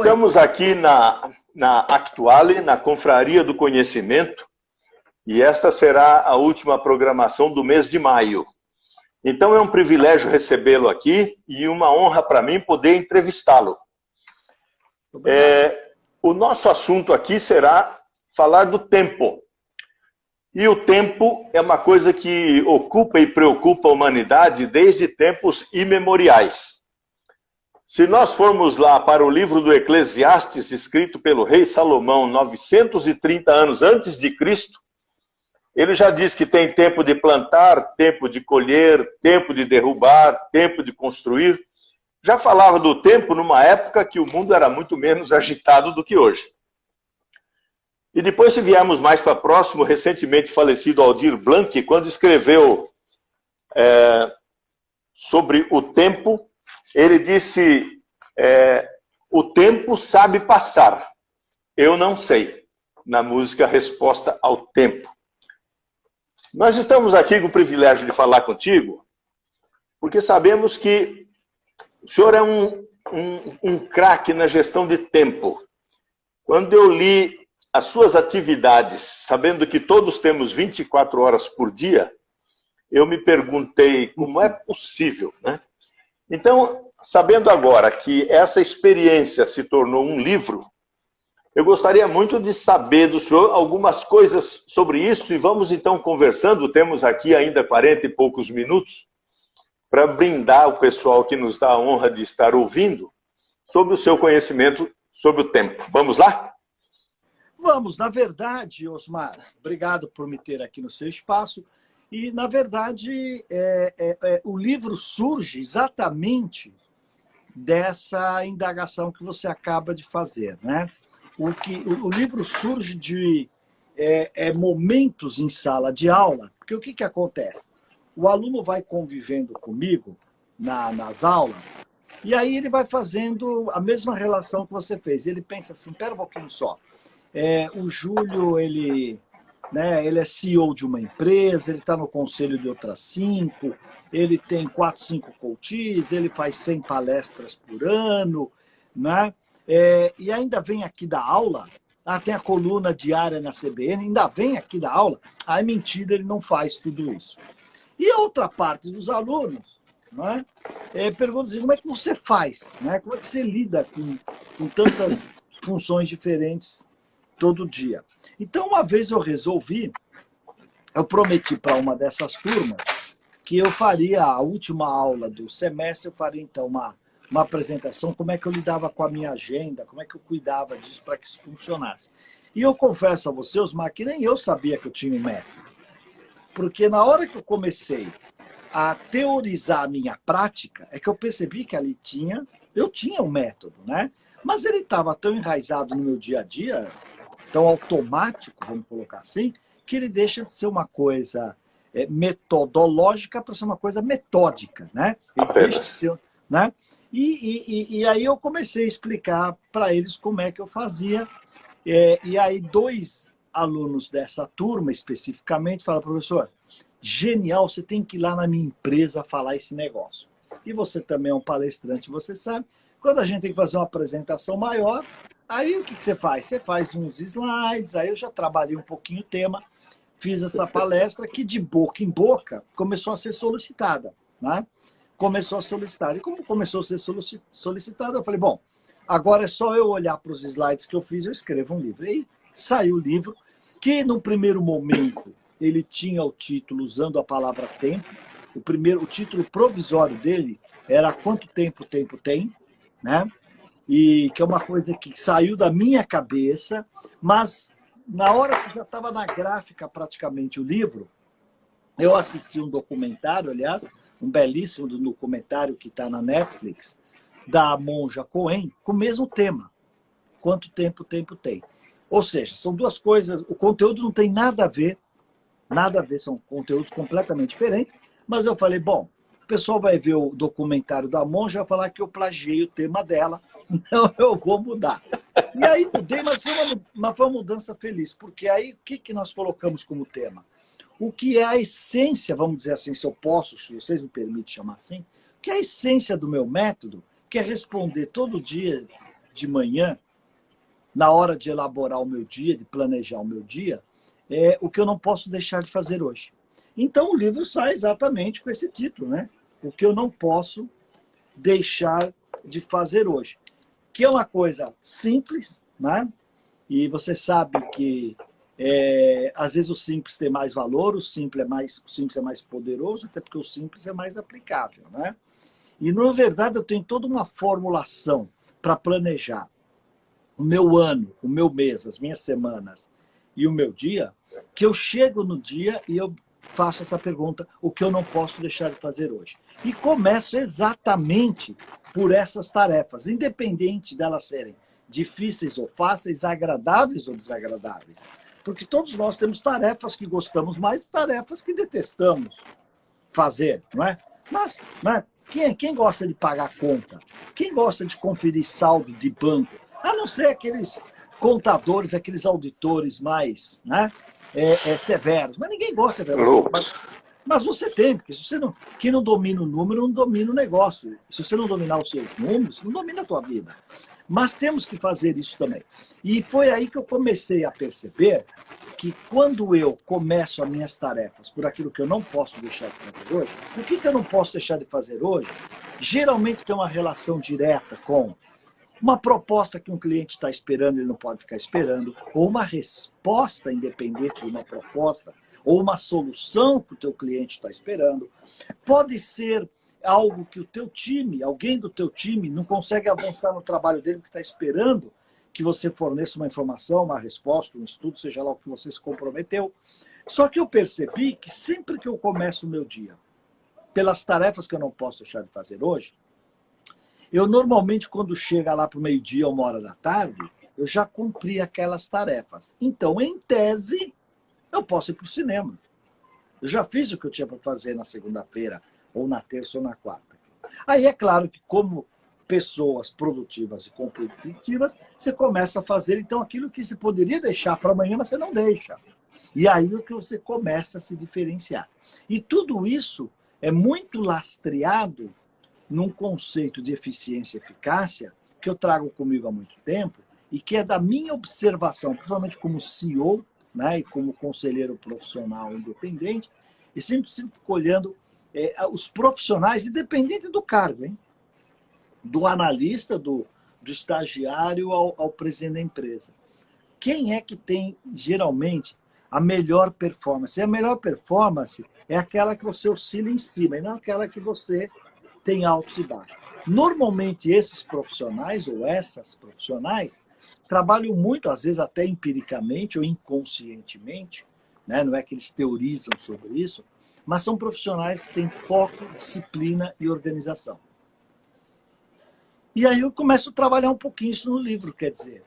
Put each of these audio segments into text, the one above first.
Estamos aqui na Actuale, na Confraria do Conhecimento, e esta será a última programação do mês de maio. Então é um privilégio recebê-lo aqui e uma honra para mim poder entrevistá-lo. O nosso assunto aqui será falar do tempo. E o tempo é uma coisa que ocupa e preocupa a humanidade desde tempos imemoriais. Se nós formos lá para o livro do Eclesiastes, escrito pelo rei Salomão, 930 anos antes de Cristo, ele já diz que tem tempo de plantar, tempo de colher, tempo de derrubar, tempo de construir. Já falava do tempo numa época que o mundo era muito menos agitado do que hoje. E depois, se viermos mais para próximo, recentemente falecido Aldir Blanc, quando escreveu sobre o tempo, ele disse, o tempo sabe passar, eu não sei, na música Resposta ao Tempo. Nós estamos aqui com o privilégio de falar contigo, porque sabemos que o senhor é um craque na gestão de tempo. Quando eu li as suas atividades, sabendo que todos temos 24 horas por dia, eu me perguntei como é possível, né? Então, sabendo agora que essa experiência se tornou um livro, eu gostaria muito de saber do senhor algumas coisas sobre isso e vamos então conversando. Temos aqui ainda 40 e poucos minutos para brindar o pessoal que nos dá a honra de estar ouvindo sobre o seu conhecimento sobre o tempo. Vamos lá? Vamos, na verdade, Osmar, obrigado por me ter aqui no seu espaço. E, na verdade, o livro surge exatamente dessa indagação que você acaba de fazer, né? O livro surge de momentos em sala de aula, porque o que acontece? O aluno vai convivendo comigo nas aulas, e aí ele vai fazendo a mesma relação que você fez. Ele pensa assim, espera um pouquinho só, o Júlio, ele é CEO de uma empresa, ele está no conselho de outras 5, ele tem 4, 5 coaches, ele faz 100 palestras por ano, né? E ainda vem aqui dar aula, tem a coluna diária na CBN, ainda vem aqui dar aula. É mentira, ele não faz tudo isso. E a outra parte dos alunos, né, pergunta assim, como é que você faz? Né? Como é que você lida com tantas funções diferentes todo dia? Então, uma vez eu prometi para uma dessas turmas que eu faria a última aula do semestre, eu faria então uma apresentação, como é que eu lidava com a minha agenda, como é que eu cuidava disso para que isso funcionasse. E eu confesso a você, Osmar, que nem eu sabia que eu tinha um método. Porque na hora que eu comecei a teorizar a minha prática, é que eu percebi que ali eu tinha um método, né? Mas ele estava tão enraizado no meu dia a dia, tão automático, vamos colocar assim, que ele deixa de ser uma coisa metodológica para ser uma coisa metódica, né? Ele deixa de ser, né? E aí eu comecei a explicar para eles como é que eu fazia. E aí 2 alunos dessa turma, especificamente, falaram, professor, genial, você tem que ir lá na minha empresa falar esse negócio. E você também é um palestrante, você sabe, quando a gente tem que fazer uma apresentação maior, aí o que você faz? Você faz uns slides, aí eu já trabalhei um pouquinho o tema, fiz essa palestra que de boca em boca começou a ser solicitada, né? Começou a solicitar. E como começou a ser solicitada, eu falei, bom, agora é só eu olhar para os slides que eu fiz, eu escrevo um livro. E aí saiu o livro, que no primeiro momento ele tinha o título usando a palavra tempo. O título provisório dele era Quanto Tempo o Tempo Tem, né? E que é uma coisa que saiu da minha cabeça, mas na hora que já estava na gráfica praticamente o livro, eu assisti um documentário, aliás, um belíssimo documentário que está na Netflix, da Monja Coen, com o mesmo tema. Quanto tempo o tempo tem? Ou seja, são 2 coisas, o conteúdo não tem nada a ver, são conteúdos completamente diferentes, mas eu falei, bom, o pessoal vai ver o documentário da Monja e vai falar que eu plagiei o tema dela, então eu vou mudar. E aí mudei, mas foi uma mudança feliz, porque aí o que nós colocamos como tema? O que é a essência, vamos dizer assim, se eu posso, se vocês me permitem chamar assim, o que é a essência do meu método, que é responder todo dia de manhã, na hora de elaborar o meu dia, de planejar o meu dia, o que eu não posso deixar de fazer hoje. Então o livro sai exatamente com esse título, né? O que eu não posso deixar de fazer hoje. Que é uma coisa simples, né? E você sabe que às vezes o simples tem mais valor, o simples é mais poderoso, até porque o simples é mais aplicável, né? E, na verdade, eu tenho toda uma formulação para planejar o meu ano, o meu mês, as minhas semanas e o meu dia, que eu chego no dia e eu faço essa pergunta, o que eu não posso deixar de fazer hoje. E começo exatamente por essas tarefas, independente delas serem difíceis ou fáceis, agradáveis ou desagradáveis. Porque todos nós temos tarefas que gostamos mais e tarefas que detestamos fazer, não é? Mas, né, quem gosta de pagar conta? Quem gosta de conferir saldo de banco? A não ser aqueles contadores, aqueles auditores mais, né, severos. Mas ninguém gosta de mas você tem, porque se você não, quem não domina o número, não domina o negócio. Se você não dominar os seus números, você não domina a tua vida. Mas temos que fazer isso também. E foi aí que eu comecei a perceber que quando eu começo as minhas tarefas por aquilo que eu não posso deixar de fazer hoje, o que eu não posso deixar de fazer hoje, geralmente tem uma relação direta com uma proposta que um cliente está esperando, ele não pode ficar esperando, ou uma resposta independente de uma proposta, ou uma solução que o teu cliente está esperando. Pode ser algo que o teu time, alguém do teu time, não consegue avançar no trabalho dele porque está esperando que você forneça uma informação, uma resposta, um estudo, seja lá o que você se comprometeu. Só que eu percebi que sempre que eu começo o meu dia pelas tarefas que eu não posso deixar de fazer hoje, eu normalmente, quando chega lá para o meio-dia, 1h da tarde, eu já cumpri aquelas tarefas. Então, em tese, eu posso ir para o cinema. Eu já fiz o que eu tinha para fazer na segunda-feira, ou na terça, ou na quarta. Aí é claro que, como pessoas produtivas e competitivas, você começa a fazer, então, aquilo que você poderia deixar para amanhã, mas você não deixa. E aí é que você começa a se diferenciar. E tudo isso é muito lastreado num conceito de eficiência e eficácia que eu trago comigo há muito tempo e que é da minha observação, principalmente como CEO, né, e como conselheiro profissional independente, e sempre fico olhando os profissionais, independente do cargo, hein? Do analista, do estagiário ao presidente da empresa. Quem é que tem, geralmente, a melhor performance? E a melhor performance é aquela que você oscila em cima, e não aquela que você tem altos e baixos. Normalmente, esses profissionais ou essas profissionais trabalham muito, às vezes até empiricamente ou inconscientemente, né? Não é que eles teorizam sobre isso, mas são profissionais que têm foco, disciplina e organização. E aí eu começo a trabalhar um pouquinho isso no livro, quer dizer,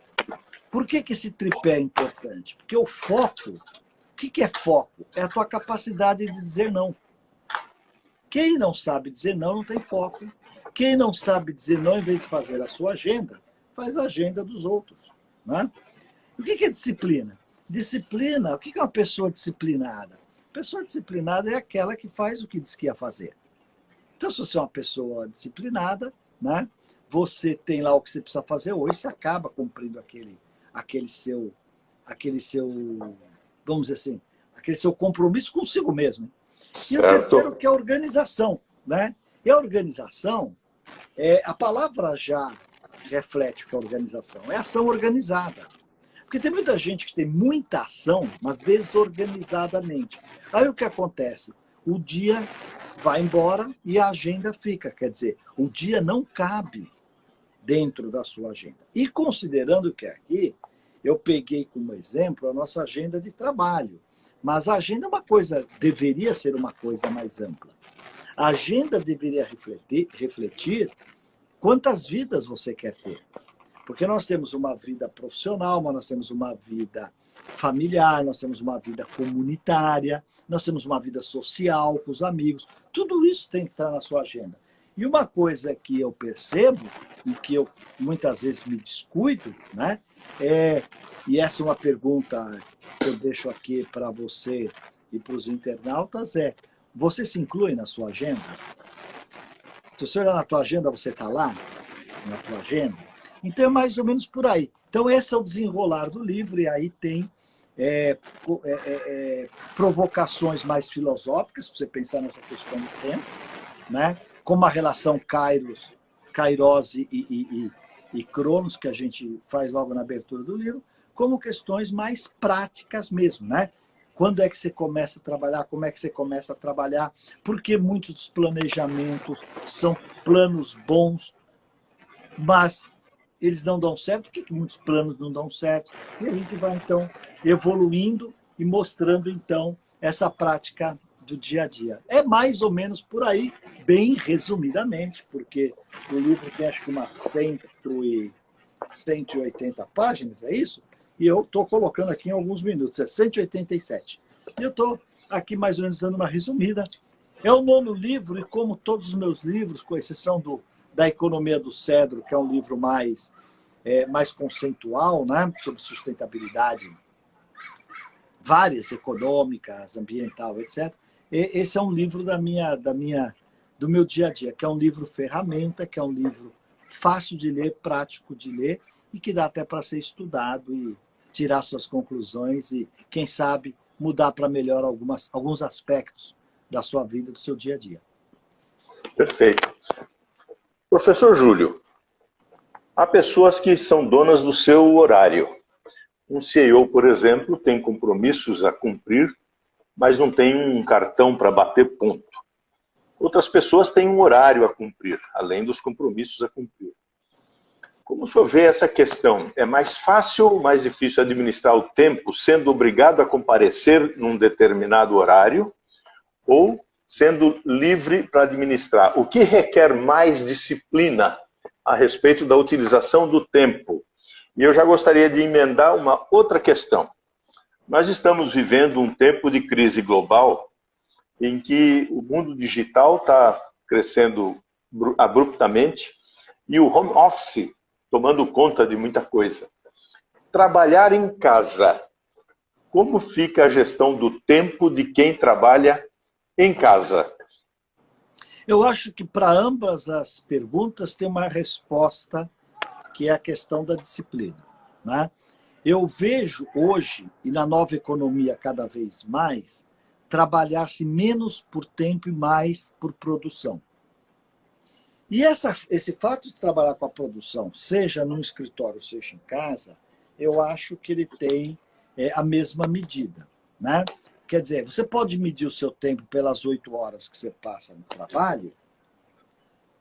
por que esse tripé é importante? Porque o foco, o que é foco? É a tua capacidade de dizer não. Quem não sabe dizer não, não tem foco. Quem não sabe dizer não, em vez de fazer a sua agenda, faz a agenda dos outros. Né? O que é disciplina? Disciplina, o que é uma pessoa disciplinada? Pessoa disciplinada é aquela que faz o que diz que ia fazer. Então, se você é uma pessoa disciplinada, né, você tem lá o que você precisa fazer hoje, você acaba cumprindo aquele seu, vamos dizer assim, aquele seu compromisso consigo mesmo. E o terceiro, que é a organização. Né? E a organização, a palavra já reflete o que é organização. É ação organizada. Porque tem muita gente que tem muita ação, mas desorganizadamente. Aí o que acontece? O dia vai embora e a agenda fica. Quer dizer, o dia não cabe dentro da sua agenda. E considerando que aqui, eu peguei como exemplo a nossa agenda de trabalho. Mas a agenda é uma coisa, deveria ser uma coisa mais ampla. A agenda deveria refletir quantas vidas você quer ter. Porque nós temos uma vida profissional, mas nós temos uma vida familiar, nós temos uma vida comunitária, nós temos uma vida social com os amigos. Tudo isso tem que estar na sua agenda. E uma coisa que eu percebo, e que eu muitas vezes me descuido, né, e essa é uma pergunta que eu deixo aqui para você e para os internautas, você se inclui na sua agenda? Se você olhar na tua agenda, você está lá? Na tua agenda? Então é mais ou menos por aí. Então esse é o desenrolar do livro, e aí tem provocações mais filosóficas, para você pensar nessa questão do tempo, né? Como a relação Kairos e Cronos, que a gente faz logo na abertura do livro, como questões mais práticas mesmo, né? Quando é que você começa a trabalhar? Como é que você começa a trabalhar? Porque muitos dos planejamentos são planos bons, mas eles não dão certo. Por que muitos planos não dão certo? E a gente vai, então, evoluindo e mostrando, então, essa prática do dia a dia. É mais ou menos por aí, bem resumidamente, porque o livro tem, acho que, umas 180 páginas, é isso? E eu estou colocando aqui em alguns minutos, é 187. E eu estou aqui mais ou menos dando uma resumida. É o 9º livro, e como todos os meus livros, com exceção da Economia do Cedro, que é um livro mais conceitual, né, sobre sustentabilidade, várias, econômicas, ambiental, etc. Esse é um livro do meu dia a dia, que é um livro ferramenta, que é um livro fácil de ler, prático de ler, e que dá até para ser estudado e tirar suas conclusões e, quem sabe, mudar para melhor alguns aspectos da sua vida, do seu dia a dia. Perfeito. Professor Júlio, há pessoas que são donas do seu horário. Um CEO, por exemplo, tem compromissos a cumprir, mas não tem um cartão para bater ponto. Outras pessoas têm um horário a cumprir, além dos compromissos a cumprir. Como o senhor vê essa questão? É mais fácil ou mais difícil administrar o tempo sendo obrigado a comparecer num determinado horário ou sendo livre para administrar? O que requer mais disciplina a respeito da utilização do tempo? E eu já gostaria de emendar uma outra questão. Nós estamos vivendo um tempo de crise global em que o mundo digital está crescendo abruptamente e o home office tomando conta de muita coisa. Trabalhar em casa, como fica a gestão do tempo de quem trabalha em casa? Eu acho que para ambas as perguntas tem uma resposta, que é a questão da disciplina, né? Eu vejo hoje, e na nova economia cada vez mais, trabalhar-se menos por tempo e mais por produção. E esse fato de trabalhar com a produção, seja no escritório, seja em casa, eu acho que ele tem a mesma medida, né? Quer dizer, você pode medir o seu tempo pelas 8 horas que você passa no trabalho,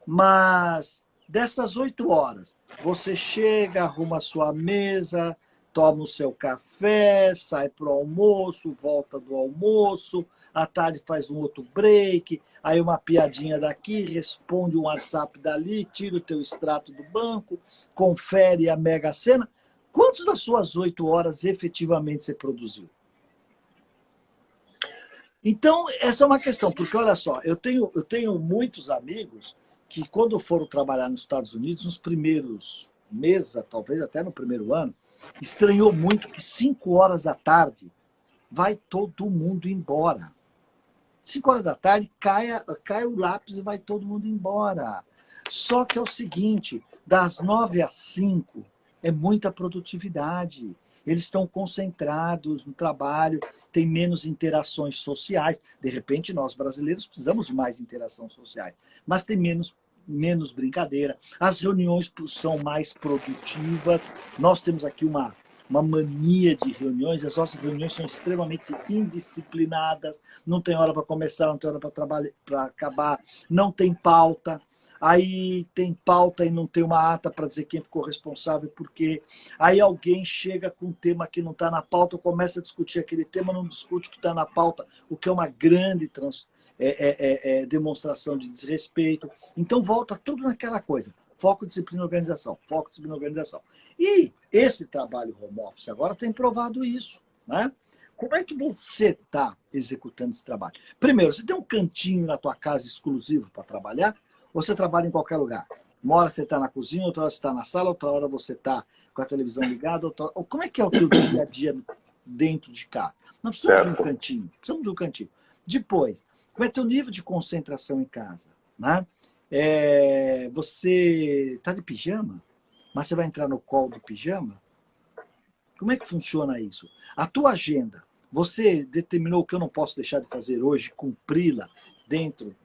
mas dessas 8 horas, você chega, arruma a sua mesa, toma o seu café, sai para o almoço, volta do almoço, à tarde faz um outro break, aí uma piadinha daqui, responde um WhatsApp dali, tira o teu extrato do banco, confere a Mega Sena. Quantas das suas 8 horas efetivamente você produziu? Então, essa é uma questão, porque olha só, eu tenho muitos amigos que, quando foram trabalhar nos Estados Unidos, nos primeiros meses, talvez até no primeiro ano, estranhou muito que 5 horas da tarde vai todo mundo embora. 5 horas da tarde cai o lápis e vai todo mundo embora. Só que é o seguinte, das 9 às 5 é muita produtividade. Eles estão concentrados no trabalho, tem menos interações sociais. De repente, nós brasileiros precisamos de mais interações sociais, mas tem menos brincadeira. As reuniões são mais produtivas. Nós temos aqui uma mania de reuniões. As nossas reuniões são extremamente indisciplinadas. Não tem hora para começar, não tem hora para acabar, não tem pauta. Aí tem pauta e não tem uma ata para dizer quem ficou responsável por quê. Aí alguém chega com um tema que não está na pauta, começa a discutir aquele tema, não discute o que está na pauta, o que é uma grande demonstração de desrespeito. Então volta tudo naquela coisa. Foco, disciplina, organização. Foco, disciplina, organização. E esse trabalho home office agora tem provado isso, né? Como é que você está executando esse trabalho? Primeiro, você tem um cantinho na tua casa exclusivo para trabalhar? Ou você trabalha em qualquer lugar? Uma hora você está na cozinha, outra hora você está na sala, outra hora você está com a televisão ligada. Como é que é o teu dia a dia dentro de casa? Nós precisamos de um cantinho. Precisamos de um cantinho. Depois, como é teu nível de concentração em casa? Né? Você está de pijama? Mas você vai entrar no call de pijama? Como é que funciona isso? A tua agenda, você determinou que eu não posso deixar de fazer hoje, cumpri-la dentro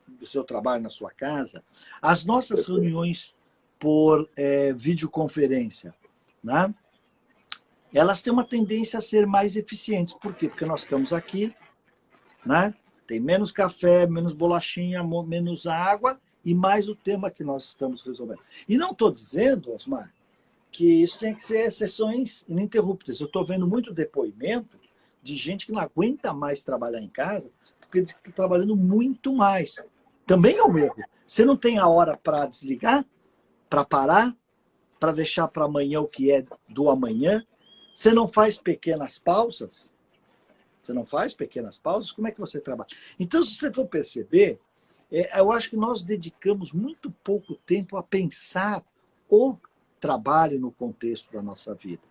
do seu trabalho na sua casa? As nossas reuniões por videoconferência, né? Elas têm uma tendência a ser mais eficientes. Por quê? Porque nós estamos aqui, né? Tem menos café, menos bolachinha, menos água e mais o tema que nós estamos resolvendo. E não estou dizendo, Osmar, que isso tem que ser sessões ininterruptas. Eu estou vendo muito depoimento de gente que não aguenta mais trabalhar em casa, porque diz que está trabalhando muito mais. Também é um erro. Você não tem a hora para desligar, para parar, para deixar para amanhã o que é do amanhã. Você não faz pequenas pausas. Você não faz pequenas pausas? Como é que você trabalha? Então, se você for perceber, eu acho que nós dedicamos muito pouco tempo a pensar o trabalho no contexto da nossa vida,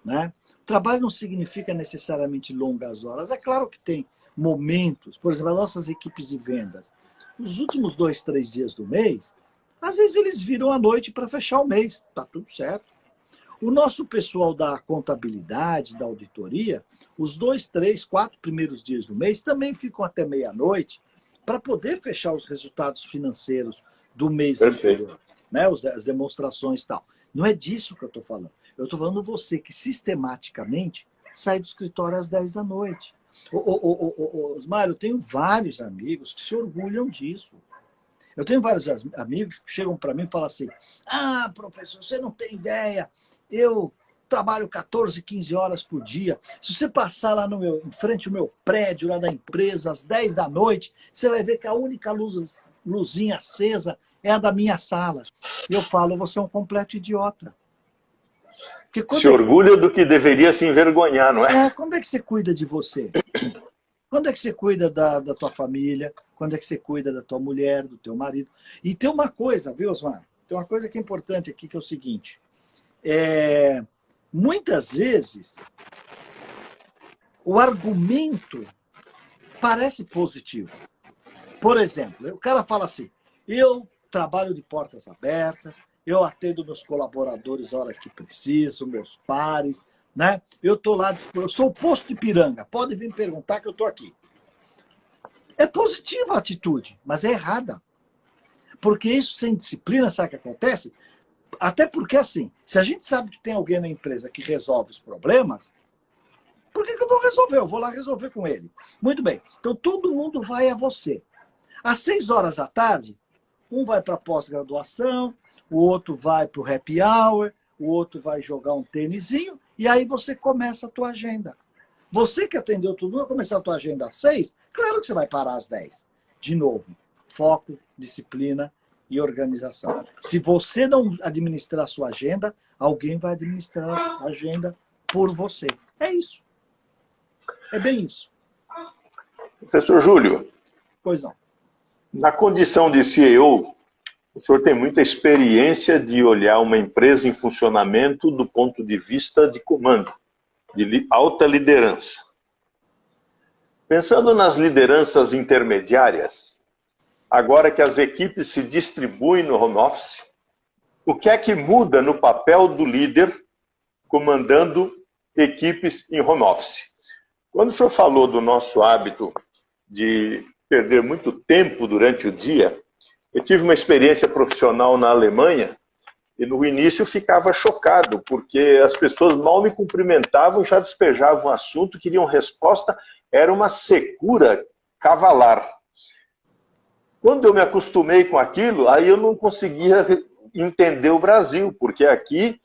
né? Trabalho não significa necessariamente longas horas. É claro que tem momentos, por exemplo, as nossas equipes de vendas, nos últimos 2, 3 dias do mês, às vezes eles viram à noite para fechar o mês, tá tudo certo. O nosso pessoal da contabilidade, da auditoria, os 2, 3, 4 primeiros dias do mês também ficam até meia-noite para poder fechar os resultados financeiros do mês anterior, né? As demonstrações e tal. Não é disso que eu estou falando. Eu estou falando você que sistematicamente sai do escritório às 10 da noite. Osmar, eu tenho vários amigos que se orgulham disso. Eu tenho vários amigos que chegam para mim e falam assim: ah, professor, você não tem ideia, eu trabalho 14, 15 horas por dia. Se você passar lá em frente ao meu prédio, lá da empresa, às 10 da noite, você vai ver que a única luzinha acesa é a da minha sala. E eu falo, você é um completo idiota. Se orgulha do que deveria se envergonhar, não é? Quando é que você cuida de você? Quando é que você cuida da tua família? Quando é que você cuida da tua mulher, do teu marido? E tem uma coisa, viu, Osmar? Tem uma coisa que é importante aqui, que é o seguinte. Muitas vezes, o argumento parece positivo. Por exemplo, o cara fala assim, eu trabalho de portas abertas, eu atendo meus colaboradores a hora que preciso, meus pares, né? Eu estou lá, eu sou o posto Ipiranga, pode vir perguntar que eu estou aqui. É positiva a atitude, mas é errada. Porque isso sem disciplina, sabe o que acontece? Até porque, assim, se a gente sabe que tem alguém na empresa que resolve os problemas, por que eu vou resolver? Eu vou lá resolver com ele. Muito bem. Então, todo mundo vai a você. Às 6 horas da tarde, um vai para pós-graduação, o outro vai para o happy hour, o outro vai jogar um tênisinho, e aí você começa a tua agenda. Você que atendeu tudo, vai começar a tua agenda às 6, claro que você vai parar às 10. De novo, foco, disciplina e organização. Se você não administrar a sua agenda, alguém vai administrar a agenda por você. É isso. É bem isso. Professor Júlio. Pois não. Na condição de CEO, o senhor tem muita experiência de olhar uma empresa em funcionamento do ponto de vista de comando, de alta liderança. Pensando nas lideranças intermediárias, agora que as equipes se distribuem no home office, o que é que muda no papel do líder comandando equipes em home office? Quando o senhor falou do nosso hábito de perder muito tempo durante o dia, eu tive uma experiência profissional na Alemanha e no início ficava chocado, porque as pessoas mal me cumprimentavam, já despejavam o assunto, queriam resposta, era uma secura cavalar. Quando eu me acostumei com aquilo, aí eu não conseguia entender o Brasil, porque aqui,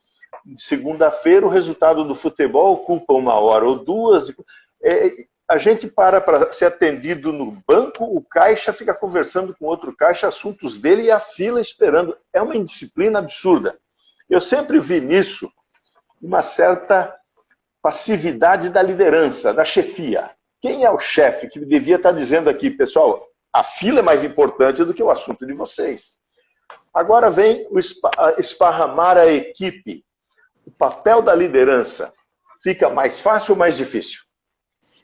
segunda-feira, o resultado do futebol ocupa 1 hora ou 2. A gente para ser atendido no banco, o caixa fica conversando com outro caixa, assuntos dele e a fila esperando. É uma indisciplina absurda. Eu sempre vi nisso uma certa passividade da liderança, da chefia. Quem é o chefe que devia estar dizendo aqui, pessoal, a fila é mais importante do que o assunto de vocês. Agora vem o esparramar a equipe. O papel da liderança fica mais fácil ou mais difícil?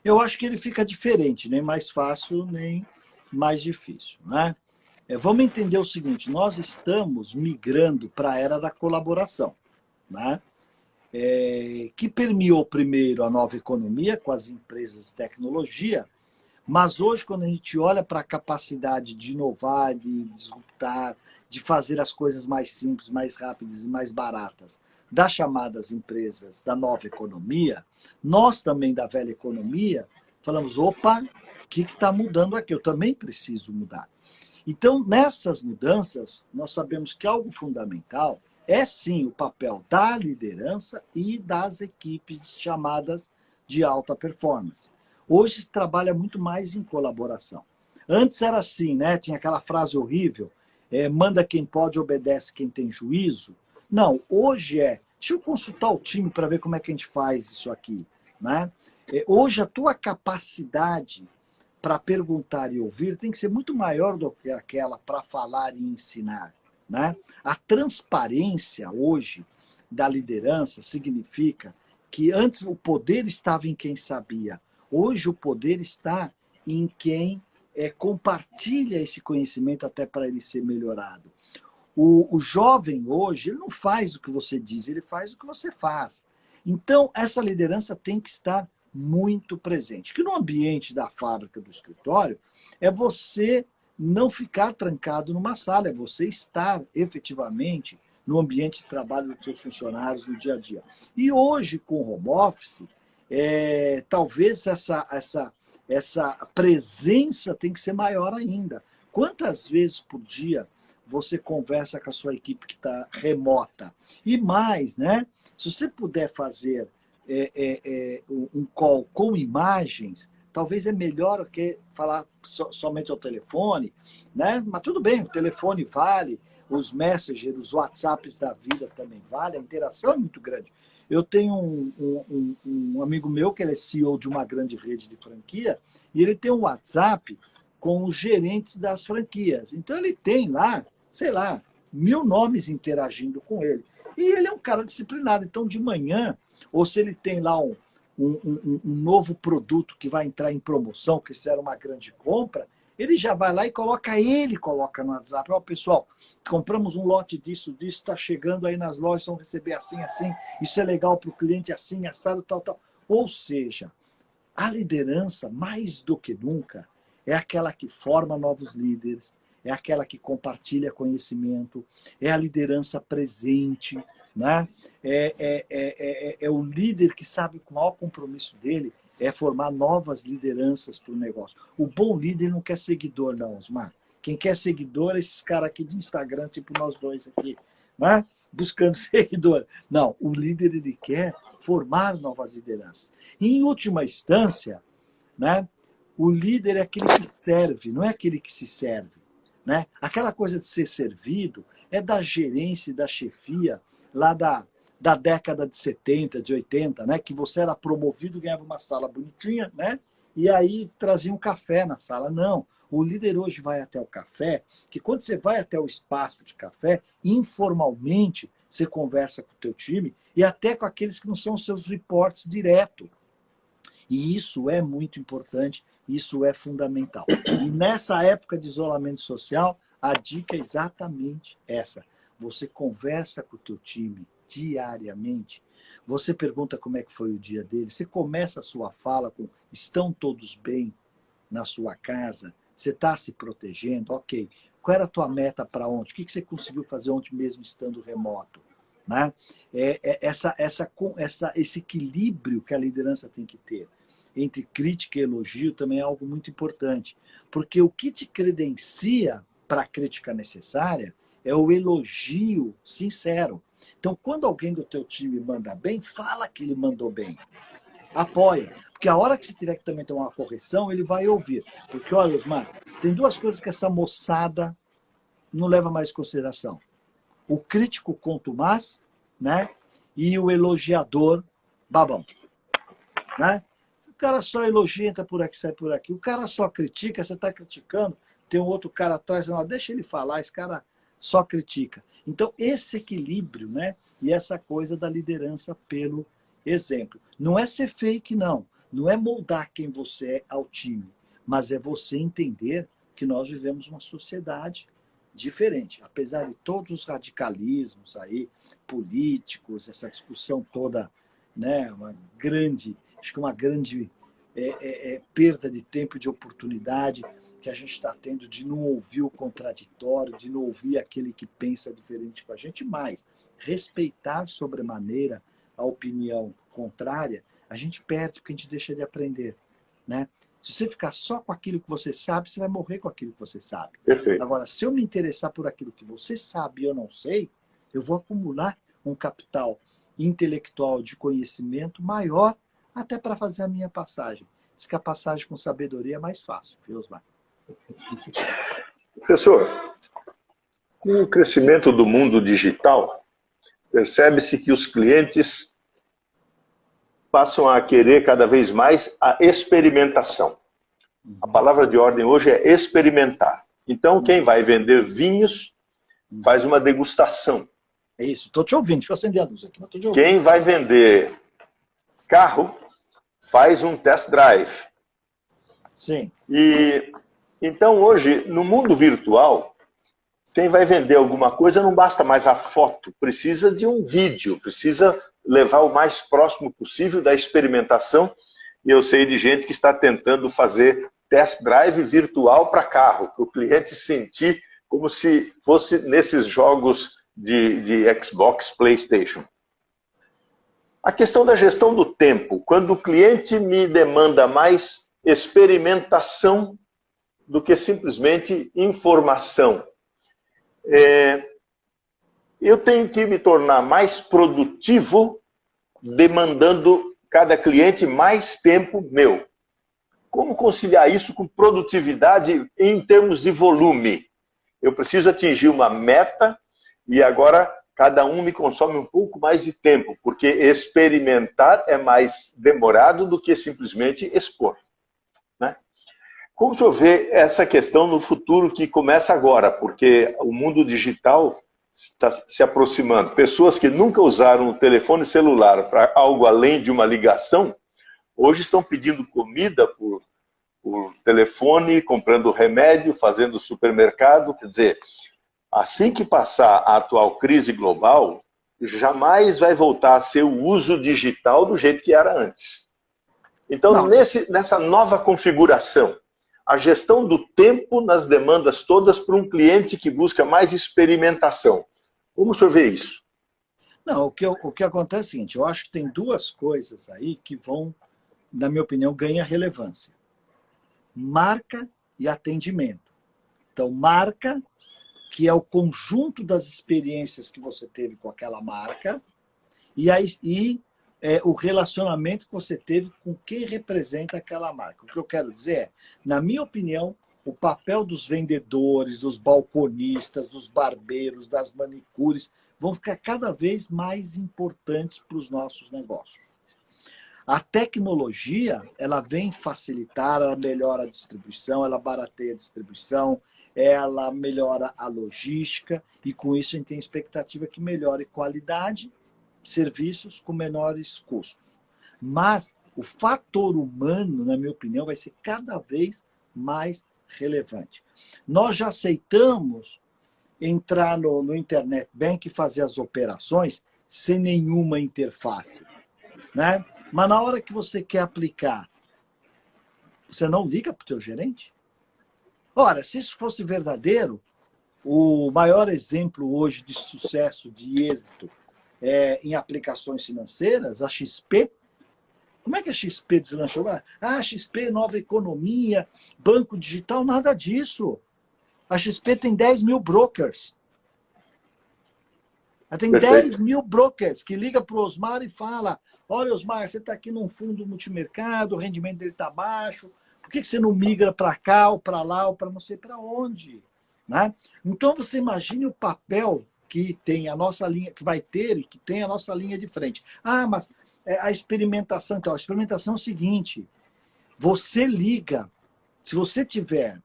Eu acho que ele fica diferente, nem mais fácil, nem mais difícil, né? Vamos entender o seguinte, nós estamos migrando para a era da colaboração, né? Que permeou primeiro a nova economia com as empresas de tecnologia, mas hoje, quando a gente olha para a capacidade de inovar, de disruptar, de fazer as coisas mais simples, mais rápidas e mais baratas das chamadas empresas da nova economia, nós também da velha economia falamos, opa, o que está mudando aqui? Eu também preciso mudar. Então, nessas mudanças, nós sabemos que algo fundamental é sim o papel da liderança e das equipes chamadas de alta performance. Hoje se trabalha muito mais em colaboração. Antes era assim, né? Tinha aquela frase horrível, manda quem pode, obedece quem tem juízo. Não, hoje deixa eu consultar o time para ver como é que a gente faz isso aqui, né? Hoje a tua capacidade para perguntar e ouvir tem que ser muito maior do que aquela para falar e ensinar, né? A transparência hoje da liderança significa que antes o poder estava em quem sabia, hoje o poder está em quem compartilha esse conhecimento até para ele ser melhorado. O jovem hoje, ele não faz o que você diz, ele faz o que você faz. Então, essa liderança tem que estar muito presente. Que no ambiente da fábrica, do escritório, é você não ficar trancado numa sala, é você estar efetivamente no ambiente de trabalho dos seus funcionários no dia a dia. E hoje, com o home office, talvez essa presença tem que ser maior ainda. Quantas vezes por dia você conversa com a sua equipe que está remota? E mais, né? Se você puder fazer um call com imagens, talvez é melhor que falar somente ao telefone, né? Mas tudo bem, o telefone vale, os messengers, os WhatsApps da vida também vale, a interação é muito grande. Eu tenho um amigo meu que ele é CEO de uma grande rede de franquia e ele tem um WhatsApp com os gerentes das franquias. Então ele tem lá, sei lá, 1000 nomes interagindo com ele. E ele é um cara disciplinado. Então, de manhã, ou se ele tem lá um novo produto que vai entrar em promoção, que será uma grande compra, ele já vai lá e coloca no WhatsApp. Ó, pessoal, compramos um lote disso, está chegando aí nas lojas, vão receber assim, assim, isso é legal para o cliente, assim, assado, tal, tal. Ou seja, a liderança, mais do que nunca, é aquela que forma novos líderes, é aquela que compartilha conhecimento, é a liderança presente, né? É o líder que sabe que o maior compromisso dele é formar novas lideranças para o negócio. O bom líder não quer seguidor, não, Osmar. Quem quer seguidor é esses caras aqui de Instagram, tipo nós dois aqui, né? Buscando seguidor. Não, o líder ele quer formar novas lideranças. E, em última instância, né, o líder é aquele que serve, não é aquele que se serve. Né? Aquela coisa de ser servido é da gerência e da chefia lá da década de 70, de 80, né? Que você era promovido, ganhava uma sala bonitinha, né? E aí trazia um café na sala. Não, o líder hoje vai até o café, que quando você vai até o espaço de café, informalmente você conversa com o teu time e até com aqueles que não são seus reportes direto. E isso é muito importante, isso é fundamental. E nessa época de isolamento social, a dica é exatamente essa. Você conversa com o teu time diariamente, você pergunta como é que foi o dia dele, você começa a sua fala com estão todos bem na sua casa, você está se protegendo, ok. Qual era a tua meta para ontem? O que você conseguiu fazer ontem mesmo estando remoto? Né? Esse equilíbrio que a liderança tem que ter entre crítica e elogio também é algo muito importante, porque o que te credencia para a crítica necessária é o elogio sincero. Então, quando alguém do teu time manda bem, fala que ele mandou bem. Apoia. Porque a hora que você tiver que também ter uma correção, ele vai ouvir. Porque, olha, Osmar, tem duas coisas que essa moçada não leva mais em consideração. O crítico contumaz, né? E o elogiador babão. Né? O cara só elogia, entra por aqui, sai por aqui. O cara só critica, você está criticando, tem um outro cara atrás, não, deixa ele falar, esse cara só critica. Então, esse equilíbrio, né? E essa coisa da liderança pelo exemplo. Não é ser fake, não. Não é moldar quem você é ao time, mas é você entender que nós vivemos uma sociedade diferente. Apesar de todos os radicalismos aí, políticos, essa discussão toda, né, acho que uma grande perda de tempo e de oportunidade que a gente está tendo de não ouvir o contraditório, de não ouvir aquele que pensa diferente com a gente, mas respeitar sobremaneira a opinião contrária, a gente perde porque a gente deixa de aprender, né? Se você ficar só com aquilo que você sabe, você vai morrer com aquilo que você sabe. Perfeito. Agora, se eu me interessar por aquilo que você sabe e eu não sei, eu vou acumular um capital intelectual de conhecimento maior até para fazer a minha passagem. Diz que a passagem com sabedoria é mais fácil, viu, Osmar? Professor, com o crescimento do mundo digital, percebe-se que os clientes passam a querer cada vez mais a experimentação. A palavra de ordem hoje é experimentar. Então, quem vai vender vinhos faz uma degustação. É isso, estou te ouvindo, deixa eu acender a luz aqui. Mas tô te ouvindo. Quem vai vender carro faz um test drive. Sim. E então, hoje, no mundo virtual, quem vai vender alguma coisa não basta mais a foto, precisa de um vídeo, precisa levar o mais próximo possível da experimentação. E eu sei de gente que está tentando fazer test drive virtual para carro, para o cliente sentir como se fosse nesses jogos de Xbox, PlayStation. A questão da gestão do tempo. Quando o cliente me demanda mais experimentação do que simplesmente informação, eu tenho que me tornar mais produtivo, demandando cada cliente mais tempo meu. Como conciliar isso com produtividade em termos de volume? Eu preciso atingir uma meta e agora cada um me consome um pouco mais de tempo, porque experimentar é mais demorado do que simplesmente expor, né? Como o senhor vê essa questão no futuro que começa agora? Porque o mundo digital está se aproximando. Pessoas que nunca usaram o telefone celular para algo além de uma ligação, hoje estão pedindo comida por telefone, comprando remédio, fazendo supermercado. Quer dizer, assim que passar a atual crise global, jamais vai voltar a ser o uso digital do jeito que era antes. Então, nessa nova configuração, a gestão do tempo nas demandas todas para um cliente que busca mais experimentação. Como o senhor vê isso? Não, o que acontece é o seguinte, eu acho que tem duas coisas aí que vão, na minha opinião, ganhar relevância. Marca e atendimento. Então, marca, que é o conjunto das experiências que você teve com aquela marca, o relacionamento que você teve com quem representa aquela marca. O que eu quero dizer é, na minha opinião, o papel dos vendedores, dos balconistas, dos barbeiros, das manicures, vão ficar cada vez mais importantes para os nossos negócios. A tecnologia, ela vem facilitar, ela melhora a distribuição, ela barateia a distribuição, ela melhora a logística e com isso a gente tem expectativa que melhore qualidade, serviços com menores custos. Mas o fator humano, na minha opinião, vai ser cada vez mais relevante. Nós já aceitamos entrar no Internet Bank e fazer as operações sem nenhuma interface, né? Mas na hora que você quer aplicar, você não liga para o teu gerente? Ora, se isso fosse verdadeiro, o maior exemplo hoje de sucesso, de êxito, em aplicações financeiras, a XP. Como é que a XP deslanchou? Ah, XP, nova economia, banco digital, nada disso. A XP tem 10 mil brokers. Ela tem 10 mil brokers que liga para o Osmar e fala, olha, Osmar, você está aqui num fundo multimercado, o rendimento dele está baixo, por que você não migra para cá, ou para lá, ou para não sei para onde? Né? Então, você imagine o papel que tem a nossa linha, que vai ter e que tem a nossa linha de frente. Ah, mas a experimentação, então, a experimentação é o seguinte, você liga, se você tiver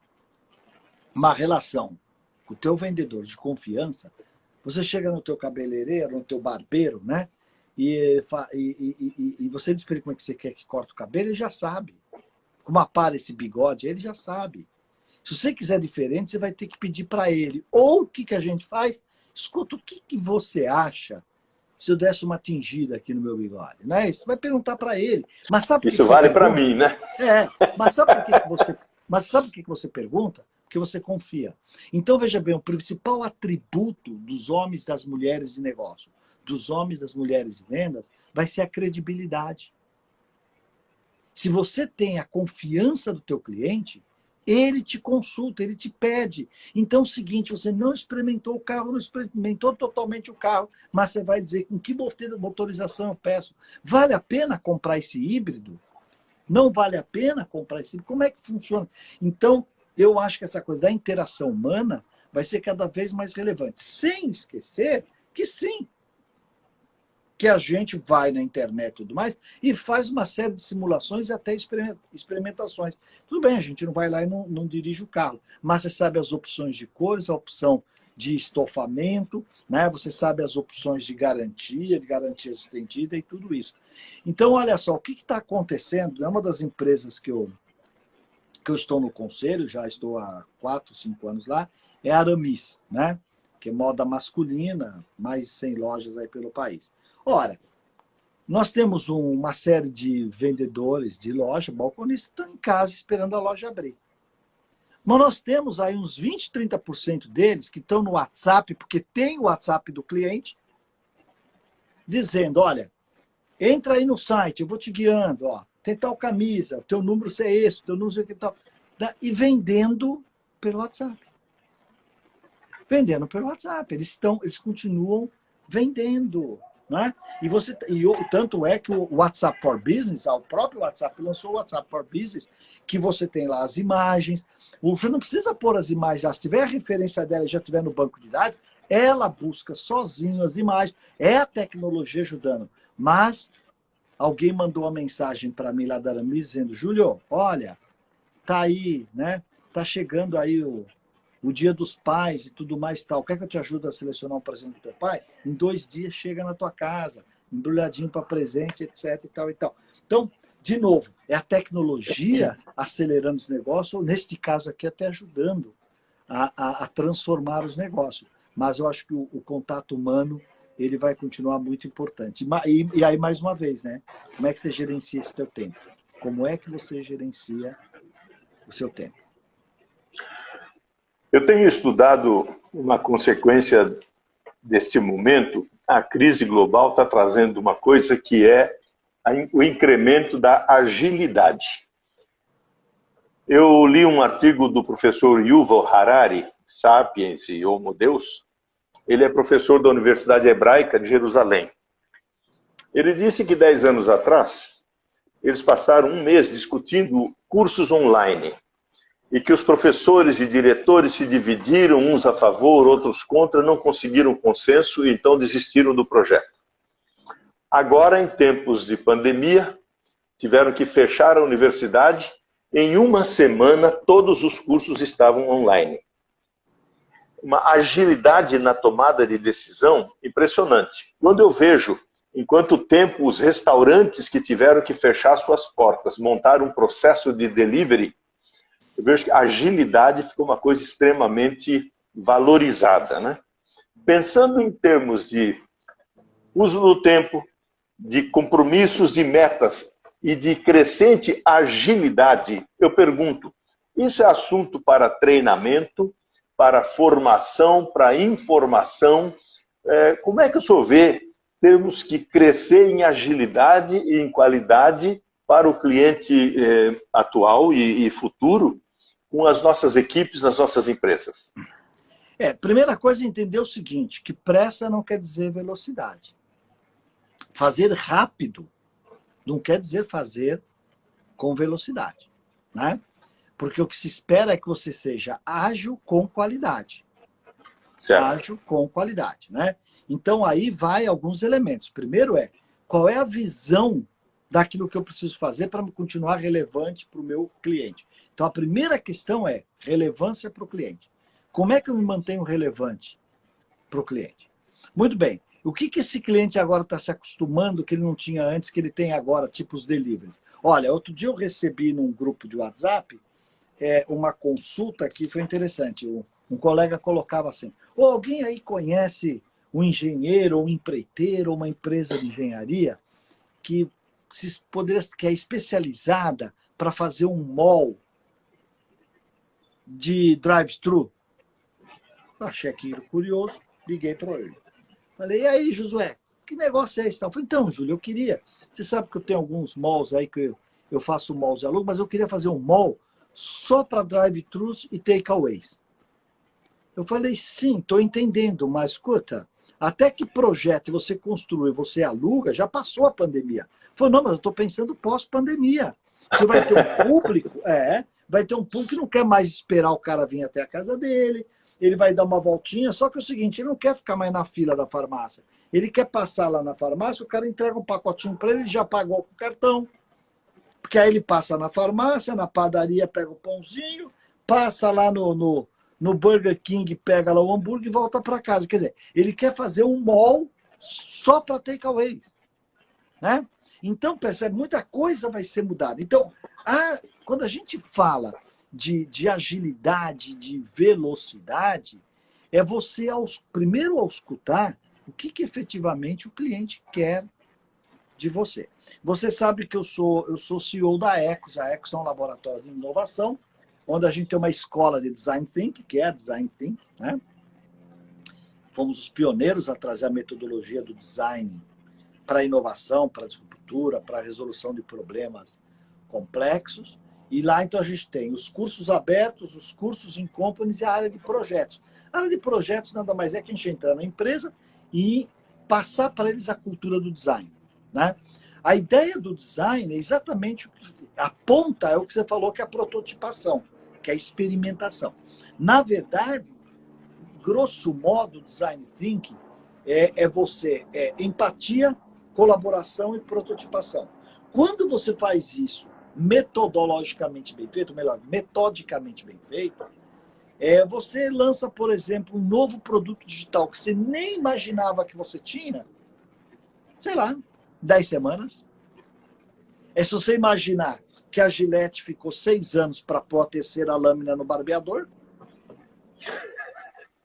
uma relação com o teu vendedor de confiança, você chega no teu cabeleireiro, no teu barbeiro, né? E você diz para ele como é que você quer que corte o cabelo, ele já sabe. Como apara esse bigode, ele já sabe. Se você quiser diferente, você vai ter que pedir para ele. Ou o que a gente faz? Escuta, o que você acha se eu desse uma tingida aqui no meu bigode? Não é isso? Você vai perguntar para ele. Mas sabe por que Isso você vale para pergunta? mim, né? Mas sabe por que você pergunta? Porque você confia. Então, veja bem, o principal atributo dos homens e das mulheres de negócio, dos homens e das mulheres de vendas, vai ser a credibilidade. Se você tem a confiança do teu cliente, ele te consulta, ele te pede. Então é o seguinte, você não experimentou o carro, não experimentou totalmente o carro, mas você vai dizer com que motorização eu peço. Vale a pena comprar esse híbrido? Não vale a pena comprar esse híbrido? Como é que funciona? Então, eu acho que essa coisa da interação humana vai ser cada vez mais relevante. Sem esquecer que sim, que a gente vai na internet e tudo mais e faz uma série de simulações e até experimentações. Tudo bem, a gente não vai lá e não dirige o carro, mas você sabe as opções de cores, a opção de estofamento, né? Você sabe as opções de garantia estendida e tudo isso. Então, olha só, o que está acontecendo? É uma das empresas que eu estou no conselho, já estou há 4, 5 anos lá, é a Aramis, né? Que é moda masculina, mais de 100 lojas aí pelo país. Ora, nós temos uma série de vendedores de loja, balconistas, que estão em casa esperando a loja abrir. Mas nós temos aí uns 20, 30% deles que estão no WhatsApp, porque tem o WhatsApp do cliente, dizendo, olha, entra aí no site, eu vou te guiando, ó, tem tal camisa, o teu número é esse, o teu número é que tal. E vendendo pelo WhatsApp. Vendendo pelo WhatsApp. Eles continuam vendendo. Né? Tanto é que o WhatsApp for Business, o próprio WhatsApp lançou o WhatsApp for Business, que você tem lá as imagens. Você não precisa pôr as imagens. Se tiver a referência dela e já tiver no banco de dados, ela busca sozinho as imagens. É a tecnologia ajudando. Mas alguém mandou uma mensagem para mim lá da Aramis dizendo, Júlio, olha, tá aí, né? Tá chegando aí o dia dos pais e tudo mais tal. Quer que eu te ajude a selecionar um presente do teu pai? Em 2 dias chega na tua casa, embrulhadinho para presente, etc. e tal e tal. Então, de novo, é a tecnologia acelerando os negócios, ou neste caso aqui até ajudando a transformar os negócios. Mas eu acho que o contato humano ele vai continuar muito importante. E aí, mais uma vez, né? Como é que você gerencia esse teu tempo? Como é que você gerencia o seu tempo? Eu tenho estudado uma consequência deste momento. A crise global está trazendo uma coisa que é o incremento da agilidade. Eu li um artigo do professor Yuval Harari, Sapiens e Homo Deus. Ele é professor da Universidade Hebraica de Jerusalém. Ele disse que 10 anos atrás, eles passaram 1 mês discutindo cursos online. E que os professores e diretores se dividiram, uns a favor, outros contra, não conseguiram consenso e então desistiram do projeto. Agora, em tempos de pandemia, tiveram que fechar a universidade. Em 1 semana, todos os cursos estavam online. Uma agilidade na tomada de decisão impressionante. Quando eu vejo, em quanto tempo os restaurantes que tiveram que fechar suas portas, montaram um processo de delivery, eu vejo que a agilidade ficou uma coisa extremamente valorizada, né? Pensando em termos de uso do tempo, de compromissos e metas e de crescente agilidade, eu pergunto, isso é assunto para treinamento, para formação, para informação? Como é que o senhor vê termos que crescer em agilidade e em qualidade para o cliente atual e futuro, com as nossas equipes, as nossas empresas? Primeira coisa é entender o seguinte, que pressa não quer dizer velocidade. Fazer rápido não quer dizer fazer com velocidade, né? Porque o que se espera é que você seja ágil com qualidade. Certo. Ágil com qualidade, né? Então aí vai alguns elementos. Primeiro qual é a visão daquilo que eu preciso fazer para continuar relevante para o meu cliente. Então, a primeira questão é relevância para o cliente. Como é que eu me mantenho relevante para o cliente? Muito bem. O que esse cliente agora está se acostumando que ele não tinha antes, que ele tem agora, tipo os deliveries? Olha, outro dia eu recebi num grupo de WhatsApp uma consulta que foi interessante. Um colega colocava assim, alguém aí conhece um engenheiro, ou um empreiteiro, ou uma empresa de engenharia que é especializada para fazer um mall de drive-thru? Achei aquilo curioso, liguei para ele. Falei, e aí, Josué, que negócio é esse? Eu falei, então, Júlio, eu queria... Você sabe que eu tenho alguns malls aí que eu faço malls de aluno, mas eu queria fazer um mall só para drive-thrus e takeaways. Eu falei, sim, estou entendendo, mas escuta, até que projeto você construi, você aluga, já passou a pandemia. Ele falou, não, mas eu estou pensando pós-pandemia. Que vai ter um público, vai ter um público que não quer mais esperar o cara vir até a casa dele, ele vai dar uma voltinha, só que é o seguinte, ele não quer ficar mais na fila da farmácia. Ele quer passar lá na farmácia, o cara entrega um pacotinho para ele, já pagou com o cartão. Porque aí ele passa na farmácia, na padaria, pega o pãozinho, passa lá no Burger King, pega lá o hambúrguer e volta para casa. Quer dizer, ele quer fazer um mall só para takeaways, né? Então, percebe, muita coisa vai ser mudada. Então, quando a gente fala de agilidade, de velocidade, é você, primeiro, ao escutar o que efetivamente o cliente quer de você. Você sabe que eu sou CEO da Ecos. A Ecos é um laboratório de inovação, onde a gente tem uma escola de Design Thinking, que é a Design Thinking, né? Fomos os pioneiros a trazer a metodologia do design para a inovação, para a disruptura, para a resolução de problemas complexos. E lá, então, a gente tem os cursos abertos, os cursos em companies e a área de projetos. A área de projetos nada mais é que a gente entrar na empresa e passar para eles a cultura do design, né? A ideia do design é exatamente o que aponta, é o que você falou, que é a prototipação, que é a experimentação. Na verdade, grosso modo, design thinking é empatia, colaboração e prototipação. Quando você faz isso metodologicamente bem feito, melhor, metodicamente bem feito, você lança, por exemplo, um novo produto digital que você nem imaginava que você tinha, sei lá, 10 semanas. Se você imaginar que a Gillette ficou 6 anos para pôr a terceira lâmina no barbeador.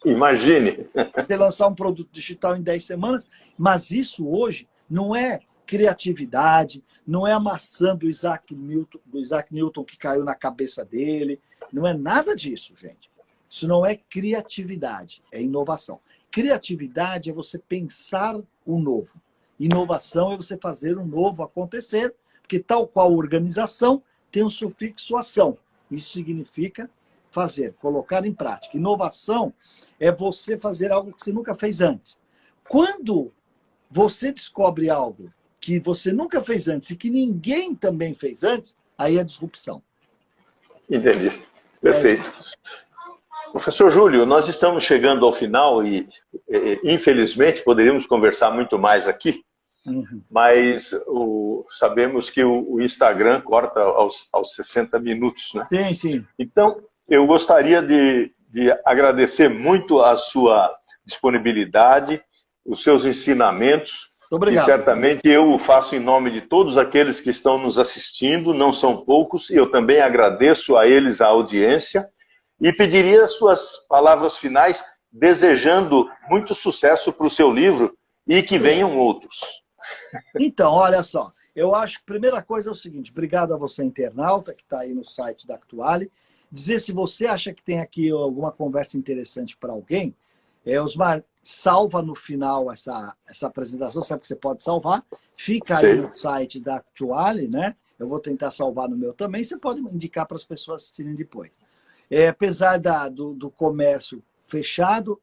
Imagine. Você lançar um produto digital em 10 semanas, mas isso hoje não é criatividade, não é a maçã do Isaac Newton que caiu na cabeça dele, não é nada disso, gente. Isso não é criatividade, é inovação. Criatividade é você pensar o novo. Inovação é você fazer o novo acontecer, porque tal qual organização tem um sufixo ação. Isso significa fazer, colocar em prática. Inovação é você fazer algo que você nunca fez antes. Quando você descobre algo que você nunca fez antes e que ninguém também fez antes, aí é disrupção. Entendi. Perfeito. Professor Júlio, nós estamos chegando ao final e, infelizmente, poderíamos conversar muito mais aqui, mas sabemos que o Instagram corta aos 60 minutos, né? Sim, sim. Então, eu gostaria de agradecer muito a sua disponibilidade, os seus ensinamentos. Obrigado. E certamente eu o faço em nome de todos aqueles que estão nos assistindo, não são poucos, e eu também agradeço a eles a audiência e pediria as suas palavras finais, desejando muito sucesso para o seu livro e que venham outros. Então, olha só, eu acho que a primeira coisa é o seguinte, obrigado a você, internauta, que está aí no site da Actuale, dizer se você acha que tem aqui alguma conversa interessante para alguém, Osmar, salva no final essa apresentação, sabe que você pode salvar, fica aí no site da Actuale, né? Eu vou tentar salvar no meu também, você pode indicar para as pessoas assistirem depois. Apesar do comércio fechado,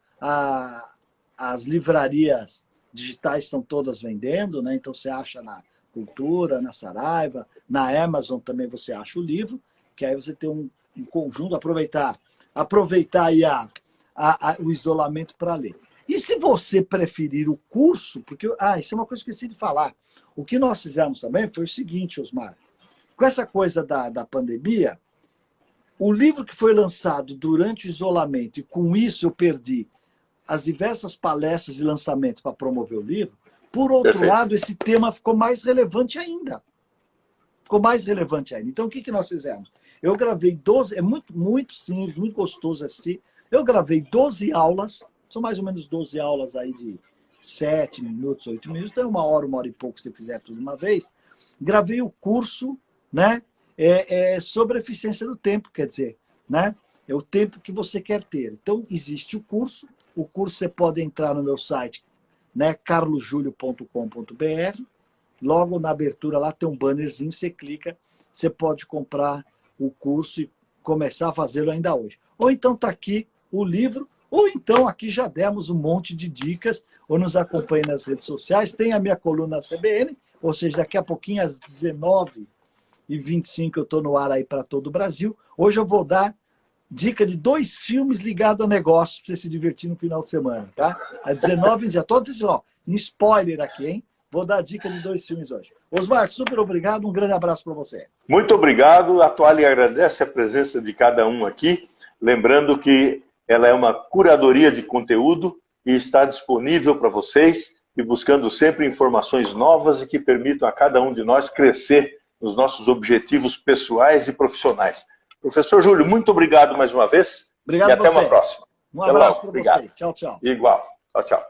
as livrarias digitais estão todas vendendo, né? Então você acha na Cultura, na Saraiva, na Amazon também você acha o livro, que aí você tem um conjunto, aproveitar aí o isolamento para ler. E se você preferir o curso, porque isso é uma coisa que eu esqueci de falar. O que nós fizemos também foi o seguinte, Osmar, com essa coisa da pandemia, o livro que foi lançado durante o isolamento, e com isso eu perdi as diversas palestras e lançamentos para promover o livro, por outro lado, esse tema ficou mais relevante ainda. ficou mais relevante ainda. Então, o que nós fizemos? Eu gravei 12, é muito simples, muito gostoso assistir. Eu gravei 12 aulas, são mais ou menos 12 aulas aí de 7 minutos, 8 minutos, então 1 hora e pouco se você fizer tudo de uma vez. Gravei o curso, né, sobre a eficiência do tempo, quer dizer, né, é o tempo que você quer ter. Então, existe o curso você pode entrar no meu site, né, carlosjulio.com.br, logo na abertura lá tem um bannerzinho, você clica, você pode comprar o curso e começar a fazê-lo ainda hoje. Ou então está aqui o livro, ou então aqui já demos um monte de dicas, ou nos acompanhe nas redes sociais, tem a minha coluna na CBN, ou seja, daqui a pouquinho às 19h25 eu estou no ar aí para todo o Brasil. Hoje eu vou dar dica de 2 filmes ligados a negócio para você se divertir no final de semana, tá? Às 19h, já estou dizendo, ó, um spoiler aqui, hein? Vou dar dica de 2 filmes hoje. Osmar, super obrigado, um grande abraço para você. Muito obrigado, a Toalha agradece a presença de cada um aqui, lembrando que ela é uma curadoria de conteúdo e está disponível para vocês e buscando sempre informações novas e que permitam a cada um de nós crescer nos nossos objetivos pessoais e profissionais. Professor Júlio, muito obrigado mais uma vez. Obrigado e até você. uma próxima. Um abraço para vocês. Tchau, tchau. Igual. Tchau, tchau.